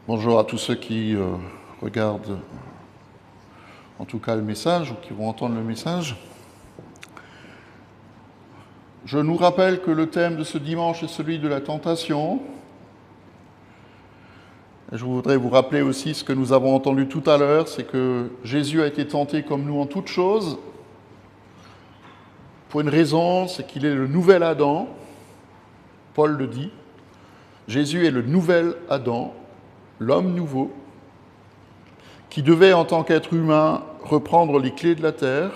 Bonjour à tous ceux qui regardent en tout cas le message ou qui vont entendre le message. Je nous rappelle que le thème de ce dimanche est celui de la tentation. Et je voudrais vous rappeler aussi ce que nous avons entendu tout à l'heure, c'est que Jésus a été tenté comme nous en toutes choses. Pour une raison, c'est qu'il est le nouvel Adam. Paul le dit. Jésus est le nouvel Adam, l'homme nouveau, qui devait en tant qu'être humain reprendre les clés de la terre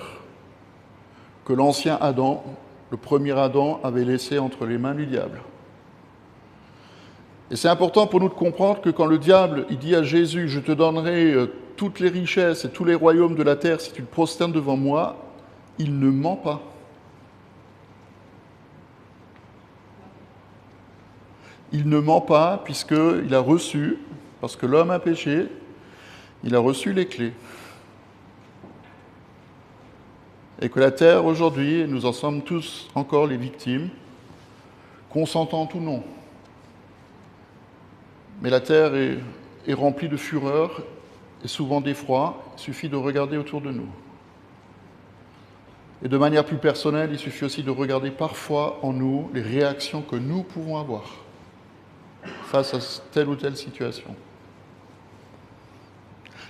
que l'ancien Adam, le premier Adam, avait laissé entre les mains du diable. Et c'est important pour nous de comprendre que quand le diable il dit à Jésus « Je te donnerai toutes les richesses et tous les royaumes de la terre si tu te prosternes devant moi », il ne ment pas. Il ne ment pas puisqu'il a reçu, parce que l'homme a péché, il a reçu les clés. Et que la terre aujourd'hui, et nous en sommes tous encore les victimes, consentant ou non. Mais la terre est remplie de fureur et souvent d'effroi. Il suffit de regarder autour de nous. Et de manière plus personnelle, il suffit aussi de regarder parfois en nous les réactions que nous pouvons avoir face à telle ou telle situation.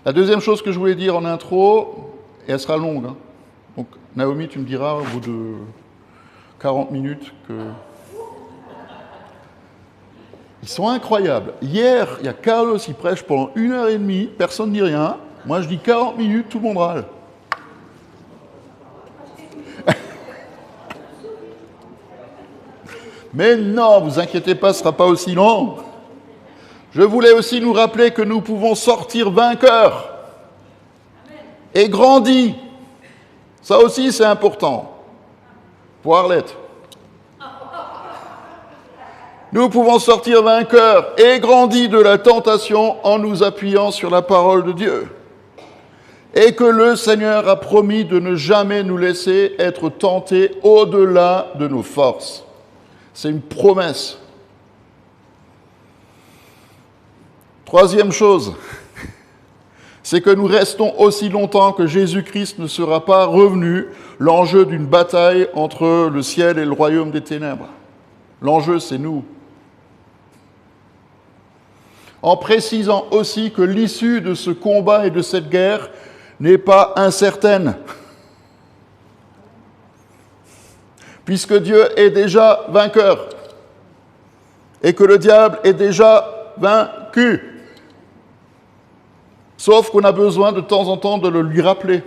La deuxième chose que je voulais dire en intro, et elle sera longue, hein. Donc Naomi, tu me diras au bout de 40 minutes que... Ils sont incroyables. Hier, il y a Carlos, il prêche pendant 1h30, personne ne dit rien. Moi, je dis 40 minutes, tout le monde râle. Mais non, vous inquiétez pas, ce ne sera pas aussi long. Je voulais aussi nous rappeler que nous pouvons sortir vainqueurs et grandis. Ça aussi, c'est important. Pour Arlette. Nous pouvons sortir vainqueurs et grandis de la tentation en nous appuyant sur la parole de Dieu. Et que le Seigneur a promis de ne jamais nous laisser être tentés au-delà de nos forces. C'est une promesse. Troisième chose, c'est que nous restons aussi longtemps que Jésus-Christ ne sera pas revenu, l'enjeu d'une bataille entre le ciel et le royaume des ténèbres. L'enjeu, c'est nous. En précisant aussi que l'issue de ce combat et de cette guerre n'est pas incertaine. Puisque Dieu est déjà vainqueur et que le diable est déjà vaincu. Sauf qu'on a besoin de temps en temps de le lui rappeler.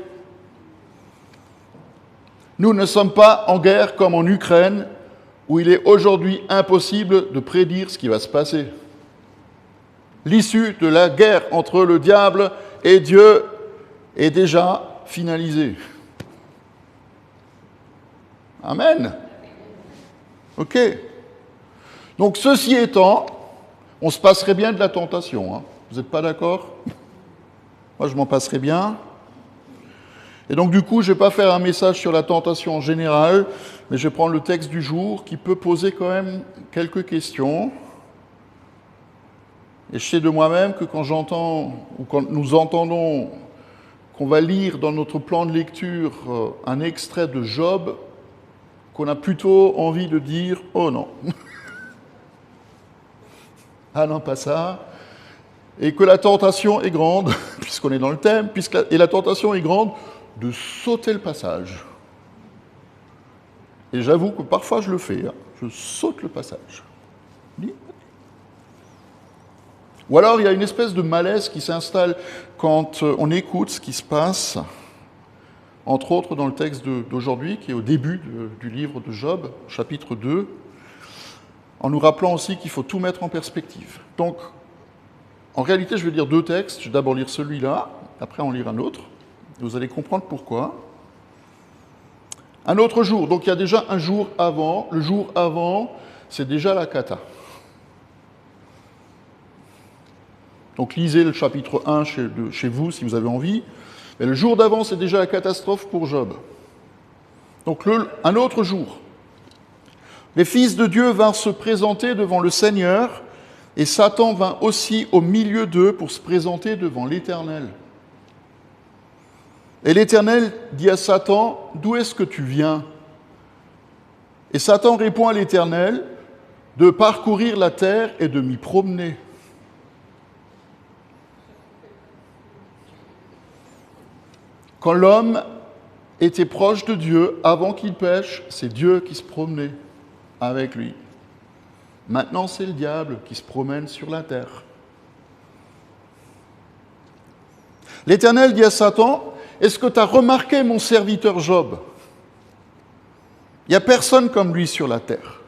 Nous ne sommes pas en guerre comme en Ukraine, où il est aujourd'hui impossible de prédire ce qui va se passer. L'issue de la guerre entre le diable et Dieu est déjà finalisée. Amen. Ok. Donc, ceci étant, on se passerait bien de la tentation. Hein. Vous n'êtes pas d'accord ? Moi, je m'en passerais bien. Et donc, du coup, je ne vais pas faire un message sur la tentation en général, mais je vais prendre le texte du jour qui peut poser quand même quelques questions. Et je sais de moi-même que quand j'entends, ou quand nous entendons qu'on va lire dans notre plan de lecture un extrait de Job, qu'on a plutôt envie de dire « Oh non !» Ah non, pas ça. Et que la tentation est grande, puisqu'on est dans le thème, et la tentation est grande de sauter le passage. Et j'avoue que parfois je le fais, hein. Je saute le passage. Ou alors il y a une espèce de malaise qui s'installe quand on écoute ce qui se passe, entre autres dans le texte d'aujourd'hui, qui est au début du livre de Job, chapitre 2, en nous rappelant aussi qu'il faut tout mettre en perspective. Donc, en réalité, je vais lire deux textes. Je vais d'abord lire celui-là, après en lire un autre. Vous allez comprendre pourquoi. Un autre jour, donc il y a déjà un jour avant. Le jour avant, c'est déjà la cata. Donc lisez le chapitre 1 chez vous, si vous avez envie. Mais le jour d'avant, c'est déjà la catastrophe pour Job. Donc un autre jour. Les fils de Dieu vinrent se présenter devant le Seigneur, Et Satan vint aussi au milieu d'eux pour se présenter devant l'Éternel. Et l'Éternel dit à Satan, « D'où est-ce que tu viens ?» Et Satan répond à l'Éternel, « De parcourir la terre et de m'y promener. » Quand l'homme était proche de Dieu, avant qu'il pêche, c'est Dieu qui se promenait avec lui. Maintenant, c'est le diable qui se promène sur la terre. L'Éternel dit à Satan, « Est-ce que tu as remarqué mon serviteur Job ? Il n'y a personne comme lui sur la terre.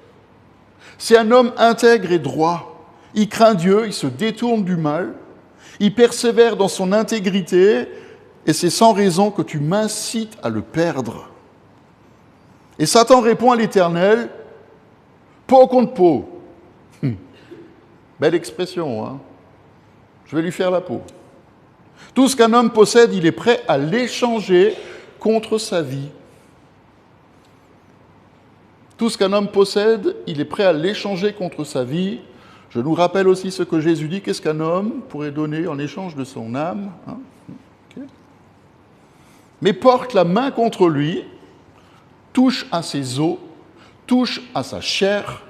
C'est un homme intègre et droit. Il craint Dieu, il se détourne du mal, il persévère dans son intégrité, et c'est sans raison que tu m'incites à le perdre. » Et Satan répond à l'Éternel, « Peau contre peau. » Belle expression, hein ? Je vais lui faire la peau. Tout ce qu'un homme possède, il est prêt à l'échanger contre sa vie. Tout ce qu'un homme possède, il est prêt à l'échanger contre sa vie. Je nous rappelle aussi ce que Jésus dit, qu'est-ce qu'un homme pourrait donner en échange de son âme, hein ? Okay. Mais porte la main contre lui, touche à ses os, touche à sa chair,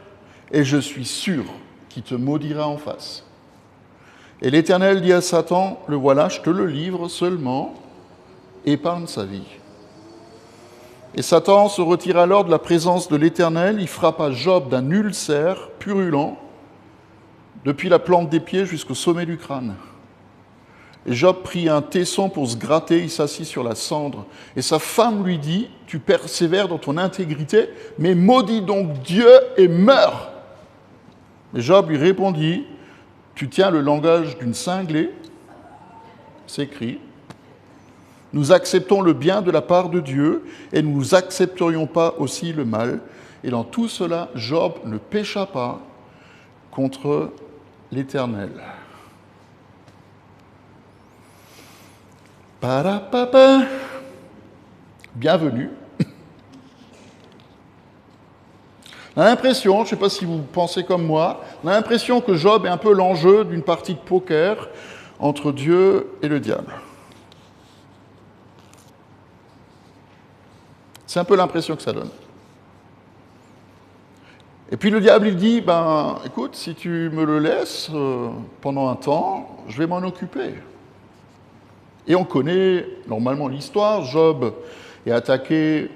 et je suis sûr qu'il te maudira en face. Et l'Éternel dit à Satan, « Le voilà, je te le livre seulement, épargne sa vie. » Et Satan se retire alors de la présence de l'Éternel, il frappa Job d'un ulcère purulent, depuis la plante des pieds jusqu'au sommet du crâne. Et Job prit un tesson pour se gratter, il s'assit sur la cendre. Et sa femme lui dit, « Tu persévères dans ton intégrité, mais maudis donc Dieu et meurs. » Et Job lui répondit, « Tu tiens le langage d'une cinglée, c'est écrit. Nous acceptons le bien de la part de Dieu et nous n'accepterions pas aussi le mal. Et dans tout cela, Job ne pécha pas contre l'Éternel. » Parapapa. Bienvenue. On a l'impression, je ne sais pas si vous pensez comme moi, on a l'impression que Job est un peu l'enjeu d'une partie de poker entre Dieu et le diable. C'est un peu l'impression que ça donne. Et puis le diable, il dit, écoute, si tu me le laisses pendant un temps, je vais m'en occuper. Et on connaît normalement l'histoire. Job est attaqué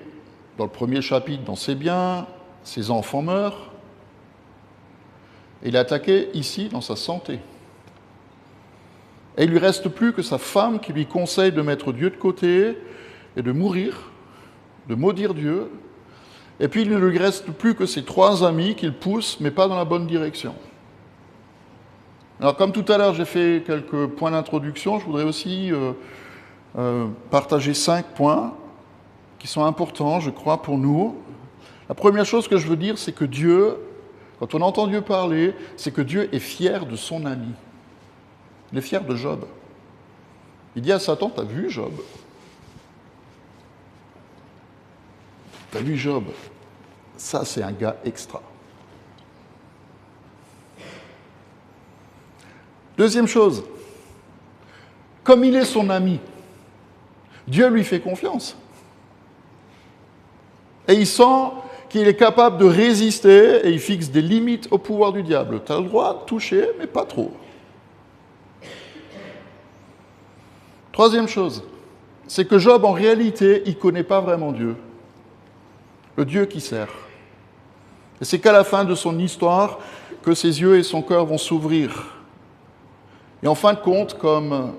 dans le premier chapitre dans ses biens, ses enfants meurent. Et il est attaqué ici dans sa santé. Et il ne lui reste plus que sa femme qui lui conseille de mettre Dieu de côté et de mourir, de maudire Dieu. Et puis il ne lui reste plus que ses 3 amis qu'il pousse, mais pas dans la bonne direction. Alors comme tout à l'heure j'ai fait quelques points d'introduction, je voudrais aussi partager 5 points qui sont importants, je crois, pour nous. La première chose que je veux dire, c'est que Dieu, quand on entend Dieu parler, c'est que Dieu est fier de son ami. Il est fier de Job. Il dit à Satan, t'as vu Job ? T'as vu Job ? Ça, c'est un gars extra. Deuxième chose, comme il est son ami, Dieu lui fait confiance. Et il sent qu'il est capable de résister et il fixe des limites au pouvoir du diable. Tu as le droit de toucher, mais pas trop. Troisième chose, c'est que Job, en réalité, il ne connaît pas vraiment Dieu. Le Dieu qui sert. Et c'est qu'à la fin de son histoire que ses yeux et son cœur vont s'ouvrir. Et en fin de compte, comme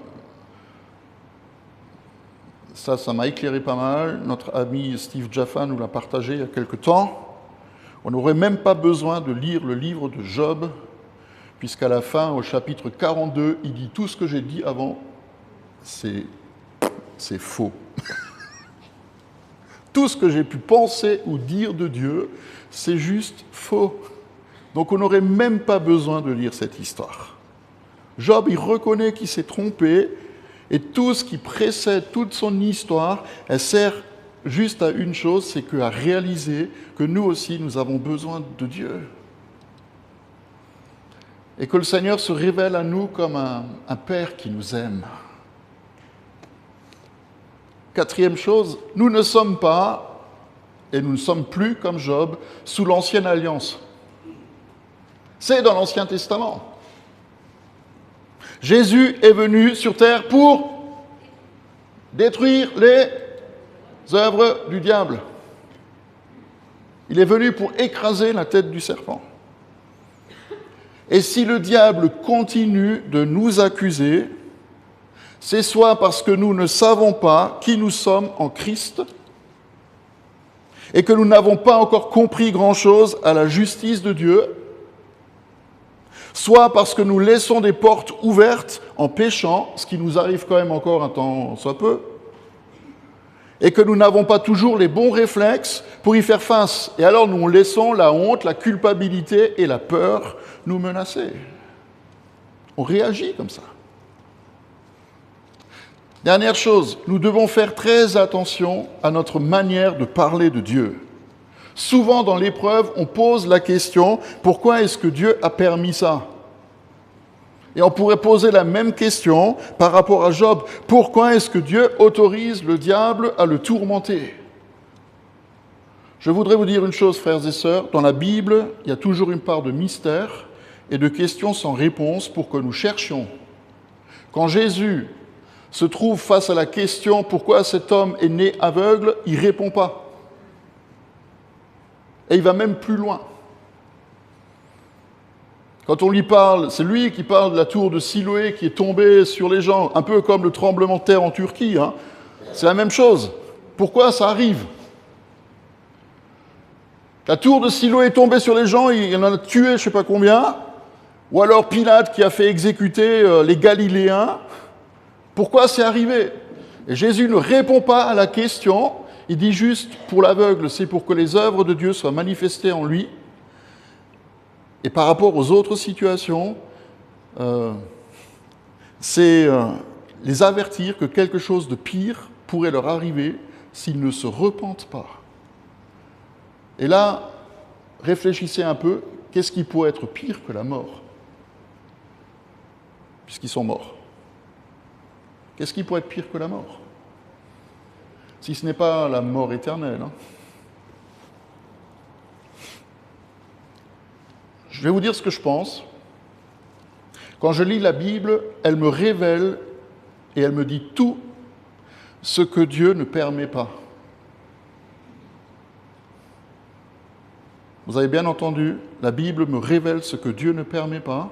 ça m'a éclairé pas mal, notre ami Steve Jaffa nous l'a partagé il y a quelque temps, on n'aurait même pas besoin de lire le livre de Job, puisqu'à la fin, au chapitre 42, il dit tout ce que j'ai dit avant, c'est faux. Tout ce que j'ai pu penser ou dire de Dieu, c'est juste faux. Donc on n'aurait même pas besoin de lire cette histoire. Job, il reconnaît qu'il s'est trompé, et tout ce qui précède toute son histoire, elle sert juste à une chose, c'est qu'à réaliser que nous aussi, nous avons besoin de Dieu. et que le Seigneur se révèle à nous comme un Père qui nous aime. Quatrième chose, nous ne sommes pas, et nous ne sommes plus, comme Job, sous l'ancienne alliance. C'est dans l'Ancien Testament. Jésus est venu sur terre pour détruire les œuvres du diable. Il est venu pour écraser la tête du serpent. Et si le diable continue de nous accuser, c'est soit parce que nous ne savons pas qui nous sommes en Christ et que nous n'avons pas encore compris grand-chose à la justice de Dieu, soit parce que nous laissons des portes ouvertes en péchant, ce qui nous arrive quand même encore un temps soit peu, et que nous n'avons pas toujours les bons réflexes pour y faire face. Et alors nous laissons la honte, la culpabilité et la peur nous menacer. On réagit comme ça. Dernière chose, nous devons faire très attention à notre manière de parler de Dieu. Souvent dans l'épreuve, on pose la question, pourquoi est-ce que Dieu a permis ça ? Et on pourrait poser la même question par rapport à Job. Pourquoi est-ce que Dieu autorise le diable à le tourmenter ? Je voudrais vous dire une chose, frères et sœurs. Dans la Bible, il y a toujours une part de mystère et de questions sans réponse pour que nous cherchions. Quand Jésus se trouve face à la question « Pourquoi cet homme est né aveugle ?», il ne répond pas. Et il va même plus loin. Quand on lui parle, c'est lui qui parle de la tour de Siloé qui est tombée sur les gens, un peu comme le tremblement de terre en Turquie. C'est la même chose. Pourquoi ça arrive ? La tour de Siloé est tombée sur les gens, il en a tué je ne sais pas combien. Ou alors Pilate qui a fait exécuter les Galiléens. Pourquoi c'est arrivé ? Et Jésus ne répond pas à la question. Il dit juste, pour l'aveugle, c'est pour que les œuvres de Dieu soient manifestées en lui. Et par rapport aux autres situations, c'est les avertir que quelque chose de pire pourrait leur arriver s'ils ne se repentent pas. Et là, réfléchissez un peu, qu'est-ce qui pourrait être pire que la mort ? Puisqu'ils sont morts. Qu'est-ce qui pourrait être pire que la mort ? Si ce n'est pas la mort éternelle. Je vais vous dire ce que je pense. Quand je lis la Bible, elle me révèle et elle me dit tout ce que Dieu ne permet pas. Vous avez bien entendu, la Bible me révèle ce que Dieu ne permet pas,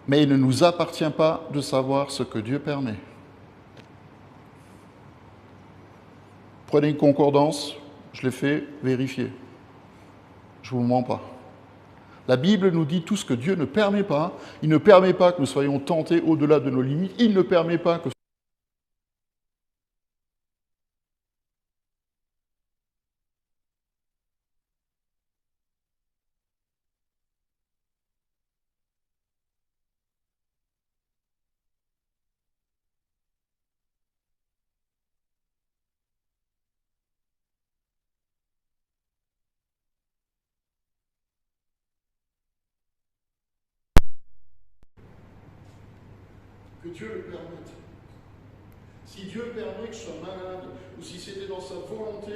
mais il ne nous appartient pas de savoir ce que Dieu permet. Prenez une concordance, je l'ai fait, vérifiez. Je ne vous mens pas. La Bible nous dit tout ce que Dieu ne permet pas. Il ne permet pas que nous soyons tentés au-delà de nos limites. Il ne permet pas que Dieu le permette. Si Dieu permet que je sois malade, ou si c'était dans sa volonté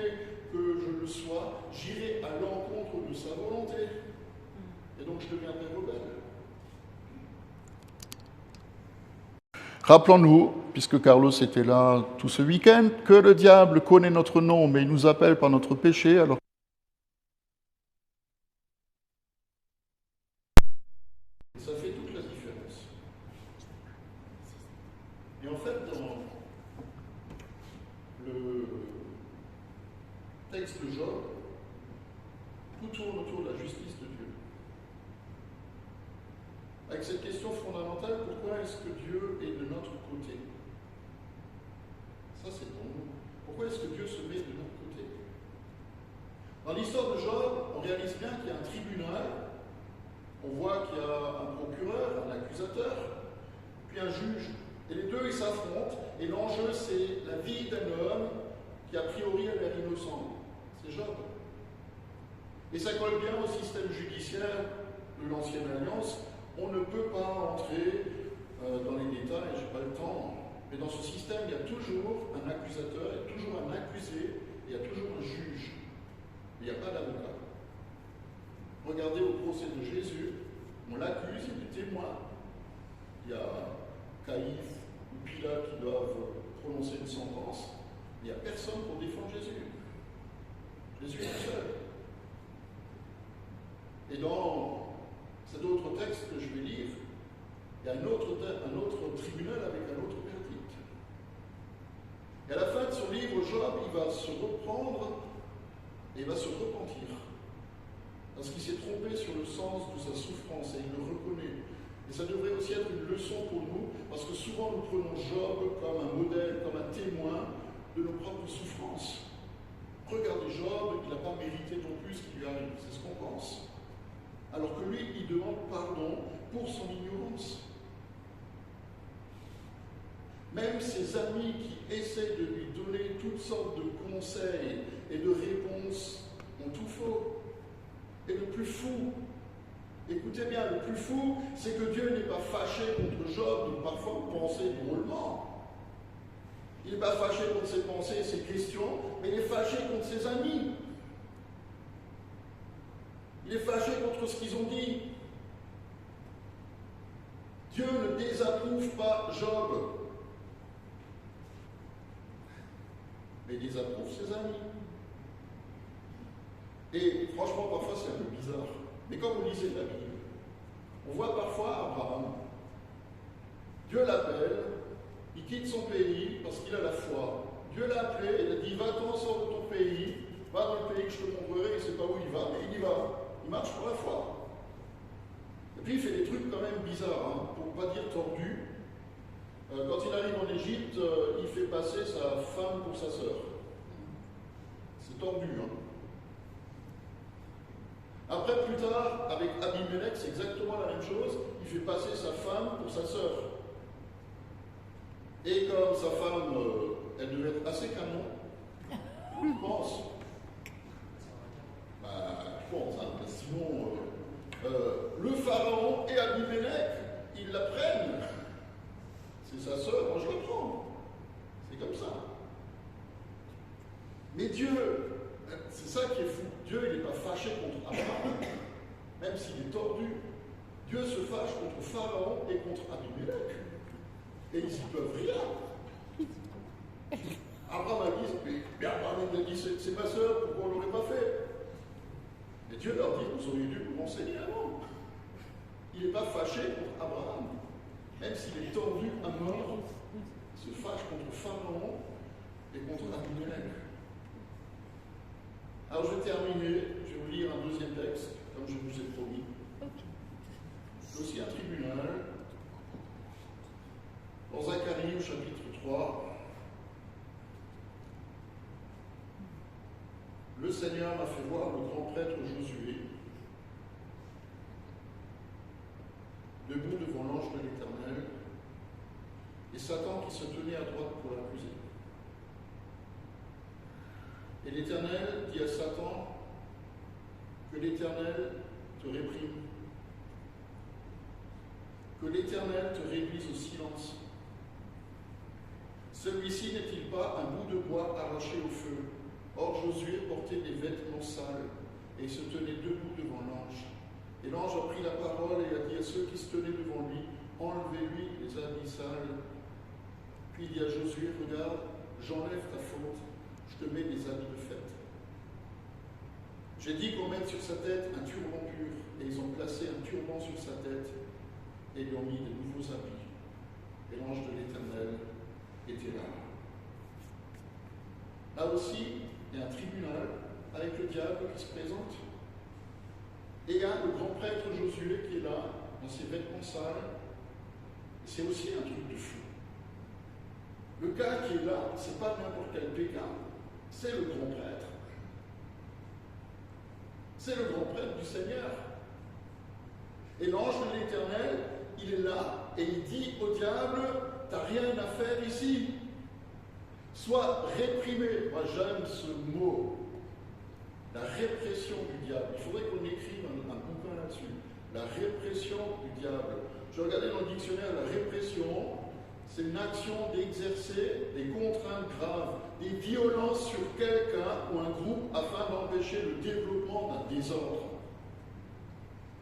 que je le sois, j'irai à l'encontre de sa volonté. Et donc je deviendrai rebelle. Rappelons-nous, puisque Carlos était là tout ce week-end, que le diable connaît notre nom, mais il nous appelle par notre péché, alors ça fait toute la différence. Et en fait, dans le texte de Job, tout tourne autour de la justice de Dieu. Avec cette question fondamentale, pourquoi est-ce que Dieu est de notre côté ? Ça, c'est pour nous. Pourquoi est-ce que Dieu se met de notre côté ? Dans l'histoire de Job, on réalise bien qu'il y a un tribunal, on voit qu'il y a un procureur, un accusateur, puis un juge. Et les deux, ils s'affrontent, et l'enjeu, c'est la vie d'un homme qui, a priori, a l'air innocent. C'est Job. Et ça colle bien au système judiciaire de l'Ancienne Alliance, on ne peut pas entrer dans les détails, je n'ai pas le temps, mais dans ce système, il y a toujours un accusateur, il y a toujours un accusé, il y a toujours un juge. Il n'y a pas d'avocat. Regardez au procès de Jésus, on l'accuse, il est témoin. Il y a Caïphe ou Pilate qui doivent prononcer une sentence. Il n'y a personne pour défendre Jésus. Jésus est tout seul. Et dans cet autre texte que je vais lire, il y a un autre tribunal avec un autre verdict. Et à la fin de son livre, Job, il va se reprendre et il va se repentir. Parce qu'il s'est trompé sur le sens de sa souffrance et il le reconnaît. Et ça devrait aussi être une leçon pour nous, parce que souvent nous prenons Job comme un modèle, comme un témoin de nos propres souffrances. Regardez Job, il n'a pas mérité non plus ce qui lui arrive, c'est ce qu'on pense. Alors que lui, il demande pardon pour son ignorance. Même ses amis qui essaient de lui donner toutes sortes de conseils et de réponses ont tout faux. Et le plus fou, écoutez bien, le plus fou, c'est que Dieu n'est pas fâché contre Job, donc parfois vous pensez drôlement. Il n'est pas fâché contre ses pensées et ses questions, mais il est fâché contre ses amis. Il est fâché contre ce qu'ils ont dit. Dieu ne désapprouve pas Job, mais il désapprouve ses amis. Et franchement, parfois c'est un peu bizarre. Mais quand vous lisez la Bible, on voit parfois Abraham. Dieu l'appelle, il quitte son pays parce qu'il a la foi. Dieu l'a appelé, il a dit va-t'en, sors de ton pays, va dans le pays que je te montrerai, il ne sait pas où il va, mais il y va. Il marche pour la foi. Et puis il fait des trucs quand même bizarres, pour ne pas dire tordus. Quand il arrive en Égypte, il fait passer sa femme pour sa sœur. C'est tordu, hein. Après, plus tard, avec Abimelech, c'est exactement la même chose. Il fait passer sa femme pour sa sœur. Et comme sa femme, elle devait être assez canon, je pense. Je pense, hein, sinon, le pharaon et Abimelech, ils la prennent. C'est sa sœur, moi je la prends. C'est comme ça. Mais Dieu, c'est ça qui est fou. Dieu, il n'est pas fâché contre Abraham, même s'il est tordu. Dieu se fâche contre Pharaon et contre Abimelech. Et ils n'y peuvent rien. Abraham a dit, mais Abraham a dit, c'est ma sœur, pourquoi on ne l'aurait pas fait? Mais Dieu leur dit, vous auriez dû vous renseigner avant. Il n'est pas fâché contre Abraham, même s'il est tordu à mort, il se fâche contre Pharaon et contre Abimelech. Alors je vais terminer, je vais vous lire un deuxième texte, comme je vous ai promis. C'est aussi un tribunal. Dans Zacharie au chapitre 3, le Seigneur m'a fait voir le grand prêtre Josué, debout devant l'ange de l'Éternel, et Satan qui se tenait à droite pour l'accuser. Et l'Éternel dit à Satan que l'Éternel te réprime, que l'Éternel te réduise au silence. Celui-ci n'est-il pas un bout de bois arraché au feu? Or Josué portait des vêtements sales et il se tenait debout devant l'ange. Et l'ange a pris la parole et a dit à ceux qui se tenaient devant lui, enlevez-lui les habits sales. Puis il dit à Josué, regarde, j'enlève ta faute, je te mets des habits de fête. J'ai dit qu'on mette sur sa tête un turban pur, et ils ont placé un turban sur sa tête, et lui ont mis de nouveaux habits. Et l'ange de l'Éternel était là. Là aussi, il y a un tribunal avec le diable qui se présente. Et il y a le grand prêtre Josué qui est là, dans ses vêtements sales. C'est aussi un truc de fou. Le gars qui est là, c'est pas n'importe quel pékin, c'est le grand prêtre. C'est le grand prêtre du Seigneur. Et l'ange de l'Éternel, il est là et il dit au diable, t'as rien à faire ici. Sois réprimé. Moi j'aime ce mot. La répression du diable. Il faudrait qu'on écrive un bouquin là-dessus. la répression du diable. Je regardais dans le dictionnaire, la répression, c'est une action d'exercer des contraintes graves, des violences sur quelqu'un ou un groupe afin d'empêcher le développement d'un désordre.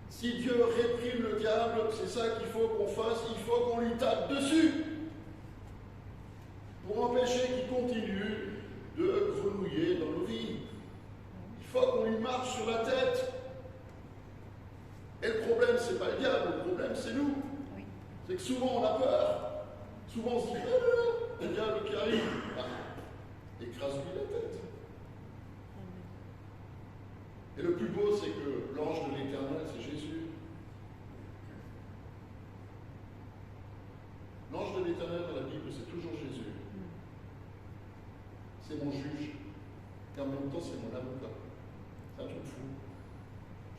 Si Dieu réprime le diable, c'est ça qu'il faut qu'on fasse, il faut qu'on lui tape dessus pour empêcher qu'il continue de grenouiller dans nos vies. Il faut qu'on lui marche sur la tête. Et le problème, c'est pas le diable, le problème, c'est nous. Oui. C'est que souvent, on a peur. Souvent, on se dit, le diable qui arrive. Écrase-lui la tête. Et le plus beau, c'est que l'ange de l'Éternel, c'est Jésus. L'ange de l'Éternel dans la Bible, c'est toujours Jésus. C'est mon juge. Et en même temps, c'est mon avocat. C'est un truc fou.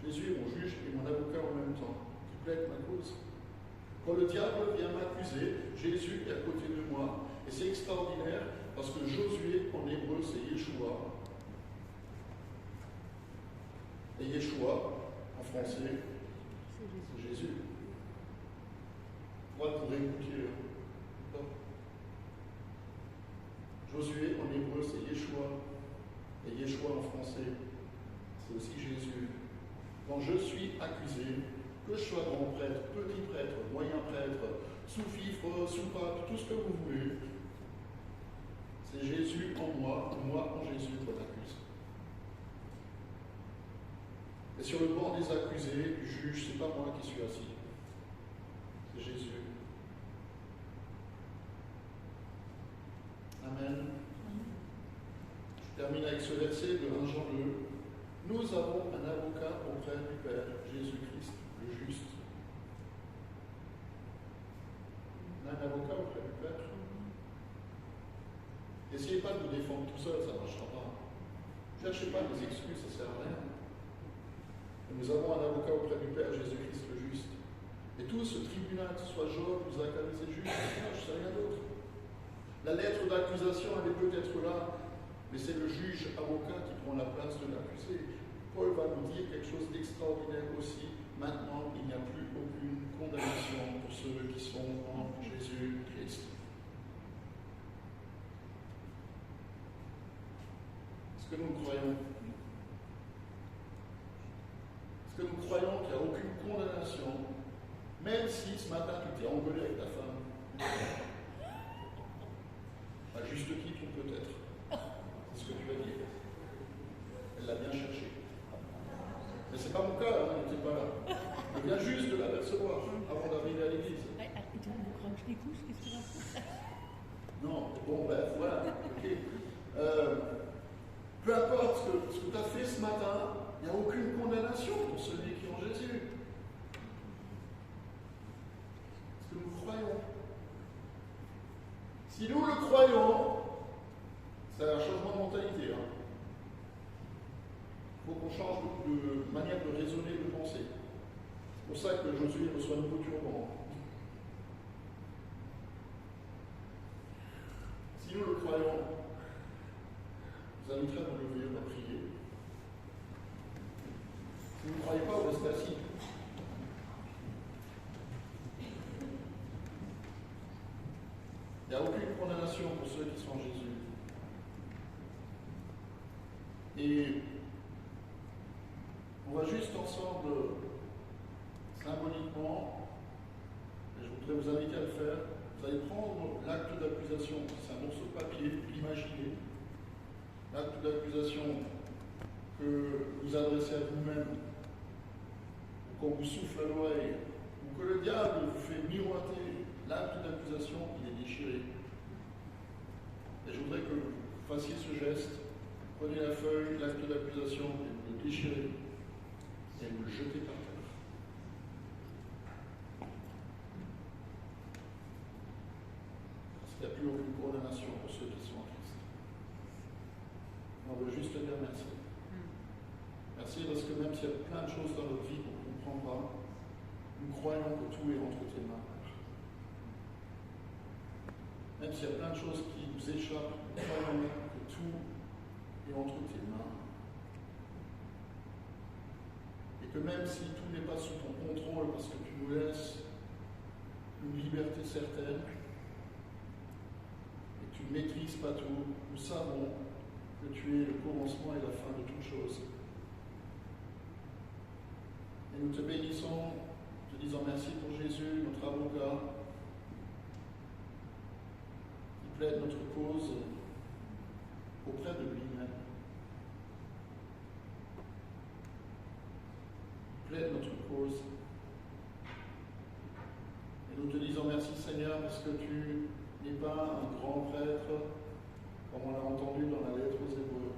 Jésus est mon juge et mon avocat en même temps, qui plaide ma cause. Quand le diable vient m'accuser, Jésus est à côté de moi. Et c'est extraordinaire parce que Josué, en hébreu, c'est Yeshua. Et Yeshua, en français, c'est Jésus. Moi, pour écouter. Josué, en hébreu, c'est Yeshua. Et Yeshua, en français, c'est aussi Jésus. Quand je suis accusé, que je sois grand prêtre, petit prêtre, moyen prêtre, sous-fifre, sous-pape, tout ce que vous voulez, c'est Jésus en moi en Jésus qu'on accuse. Et sur le banc des accusés, du juge, c'est pas moi qui suis assis. C'est Jésus. Amen. Je termine avec ce verset de 1 Jean 2. Nous avons un avocat auprès du Père, Jésus-Christ, le juste. On a un avocat auprès du Père. N'essayez pas de vous défendre tout seul, ça ne marchera pas. Ne cherchez pas des excuses, ça ne sert à rien. Nous avons un avocat auprès du Père, Jésus-Christ, le juste. Et tout ce tribunal, que ce soit Job, Zacharie, c'est juste, je ne sais rien d'autre. La lettre d'accusation, elle est peut-être là, mais c'est le juge avocat qui prend la place de l'accusé. Paul va nous dire quelque chose d'extraordinaire aussi. Maintenant, il n'y a plus aucune condamnation pour ceux qui sont en Jésus-Christ. Est-ce que nous croyons? Est-ce que nous croyons qu'il n'y a aucune condamnation, même si ce matin tu t'es engueulé avec ta femme? À juste titre, peut-être. C'est ce que tu as dit. Elle l'a bien cherché. Mais c'est pas mon cas, hein, elle n'était pas là. Je viens juste de l'apercevoir avant d'arriver à l'église. Non, bon, bref, voilà. Okay. Peu importe ce que tu as fait ce matin, il n'y a aucune condamnation pour celui qui est en Jésus. Est-ce que nous croyons? Si nous le croyons, c'est un changement de mentalité. Hein. Il faut qu'on change de manière de raisonner, de penser. C'est pour ça que Josué reçoit un nouveau turban. Si nous le croyons, je vous inviterai à vous lever, on va prier. Si vous ne croyez pas, vous restez assis. Il n'y a aucune condamnation pour ceux qui sont en Jésus. Et on va juste ensemble, symboliquement, et je voudrais vous inviter à le faire, vous allez prendre l'acte d'accusation, c'est un morceau de papier, imaginez, l'acte d'accusation que vous adressez à vous-même, ou qu'on vous souffle à l'oreille, ou que le diable vous fait miroiter, l'acte d'accusation, il est déchiré. Et je voudrais que vous fassiez ce geste. Prenez la feuille, l'acte d'accusation, et vous le déchirez, et vous le jetez par terre. Parce qu'il n'y a plus aucune condamnation pour ceux qui sont en Christ. On veut juste dire merci. Merci parce que même s'il y a plein de choses dans notre vie qu'on ne comprend pas, nous croyons que tout est entre tes mains. Même s'il y a plein de choses qui nous échappent, nous croyons que tout est entre tes mains. Et que que même si tout n'est pas sous ton contrôle, parce que tu nous laisses une liberté certaine, et que tu ne maîtrises pas tout, nous savons que tu es le commencement et la fin de toutes choses. Et nous te bénissons, te disant merci pour Jésus, notre avocat, qui plaide notre cause auprès de lui-même. Plaide notre cause. Et nous te disons merci Seigneur, parce que tu n'es pas un grand prêtre, comme on l'a entendu dans la lettre aux Hébreux.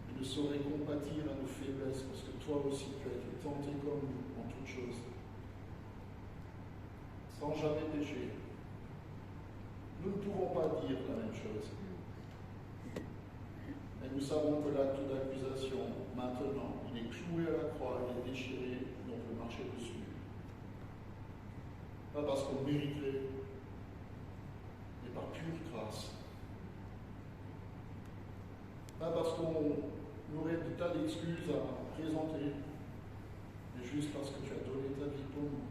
Tu ne saurais compatir à nos faiblesses, parce que toi aussi tu as été tenté comme nous en toutes choses, sans jamais pécher. Nous ne pouvons pas dire la même chose. Mais nous savons que l'acte d'accusation, maintenant, il est cloué à la croix, il est déchiré, et on peut marcher dessus. Pas parce qu'on mériterait, mais par pure grâce. Pas parce qu'on aurait des tas d'excuses à présenter, mais juste parce que tu as donné ta vie pour nous.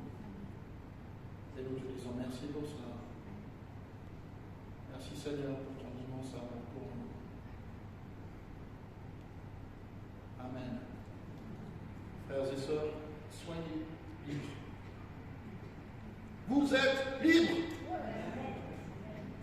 Et nous te disons merci pour ça. Merci Seigneur pour ton immense amour pour nous. Amen. Frères et sœurs, soyez libres. Vous êtes libres.